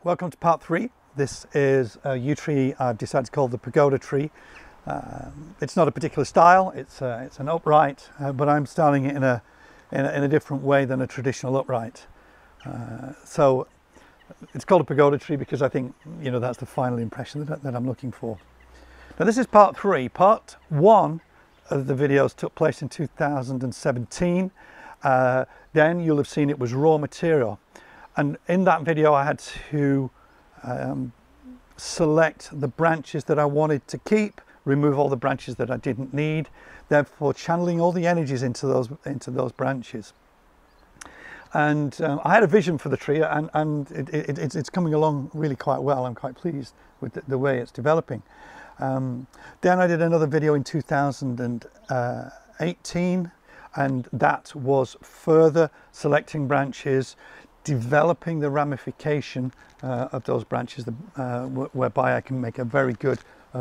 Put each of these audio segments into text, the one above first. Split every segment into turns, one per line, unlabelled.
Welcome to part 3. This is a yew tree I've decided to call the Pagoda tree. It's not a particular style, it's an upright, but I'm styling it in a different way than a traditional upright. So it's called a pagoda tree because I think, you know, that's the final impression that I'm looking for. Now this is part 3. Part 1 of the videos took place in 2017. Then you'll have seen it was raw material. And in that video I had to select the branches that I wanted to keep, remove all the branches that I didn't need, therefore channeling all the energies into those branches. And I had a vision for the tree, and it's coming along really quite well. I'm quite pleased with the way it's developing. Then I did another video in 2018, and that was further selecting branches, developing the ramification of those branches, whereby I can make a very good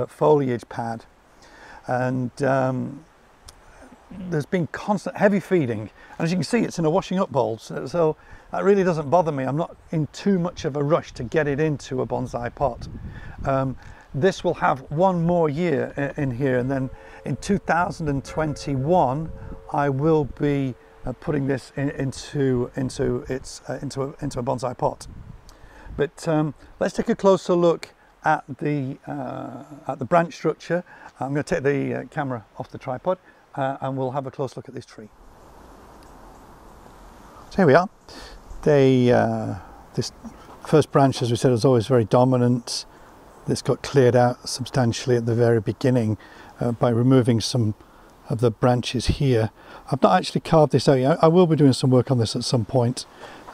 foliage pad. And there's been constant heavy feeding, and as you can see, it's in a washing up bowl, so that really doesn't bother me. I'm not in too much of a rush to get it into a bonsai pot. This will have one more year in here, and then in 2021 I will be putting this into a bonsai pot. But let's take a closer look at the branch structure. I'm going to take the camera off the tripod and we'll have a close look at this tree. So here we are. This first branch, as we said, was always very dominant. This got cleared out substantially at the very beginning by removing some of the branches here. I've not actually carved this out yet. I will be doing some work on this at some point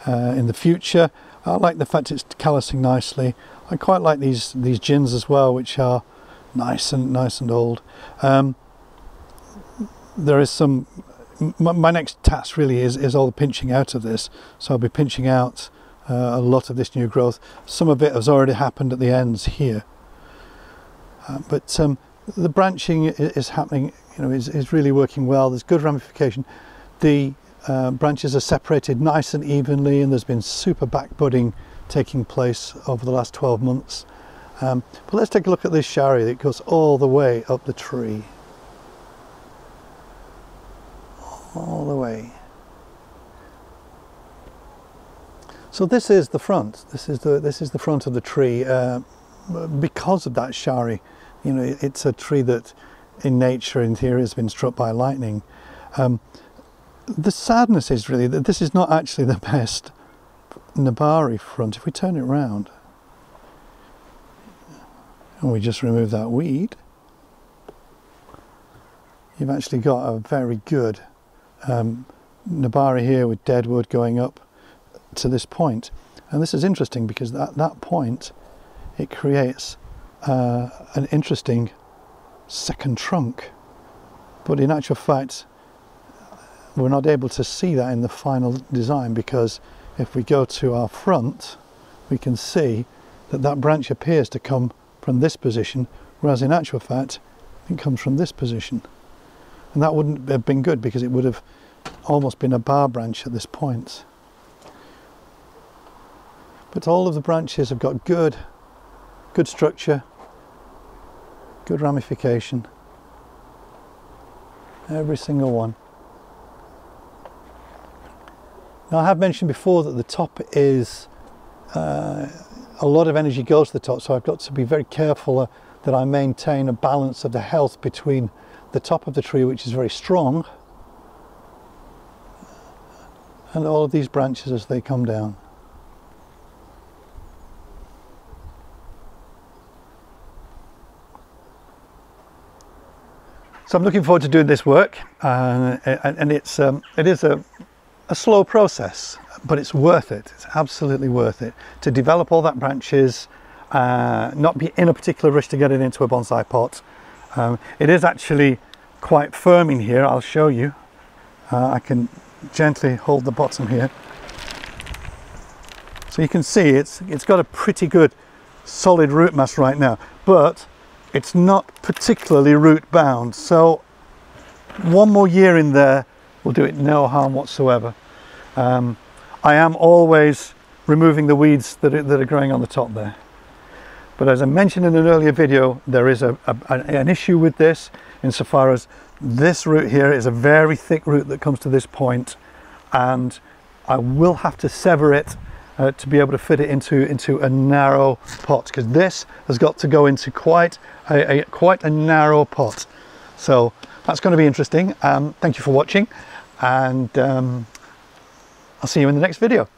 in the future. I like the fact it's callousing nicely. I quite like these gins as well, which are nice and old. There is some. My next task really is all the pinching out of this. So I'll be pinching out a lot of this new growth. Some of it has already happened at the ends here, but the branching is happening. You know, is really working well. There's good ramification. The branches are separated nice and evenly, and there's been super back budding taking place over the last 12 months. But let's take a look at this shari that goes all the way up the tree. All the way. So this is the front. This is the front of the tree. Because of that shari, you know, it's a tree that in nature, in theory, has been struck by lightning. The sadness is really that this is not actually the best Nabari front. If we turn it around and we just remove that weed, you've actually got a very good Nabari here with dead wood going up to this point. And this is interesting because at that point it creates an interesting second trunk, but in actual fact we're not able to see that in the final design, because if we go to our front we can see that branch appears to come from this position, whereas in actual fact it comes from this position, and that wouldn't have been good because it would have almost been a bar branch at this point. But all of the branches have got good structure, good ramification, every single one. Now I have mentioned before that the top is a lot of energy goes to the top, so I've got to be very careful that I maintain a balance of the health between the top of the tree, which is very strong, and all of these branches as they come down. So I'm looking forward to doing this work, and it is a slow process, but it's worth it. It's absolutely worth it to develop all that branches, not be in a particular rush to get it into a bonsai pot. It is actually quite firm in here. I'll show you. I can gently hold the bottom here, so you can see it's got a pretty good solid root mass right now, but it's not particularly root bound, so one more year in there will do it no harm whatsoever. I am always removing the weeds that are growing on the top there. But as I mentioned in an earlier video, there is an issue with this insofar as this root here is a very thick root that comes to this point, and I will have to sever it to be able to fit it into a narrow pot, because this has got to go into quite a narrow pot. So that's going to be interesting. Thank you for watching, and I'll see you in the next video.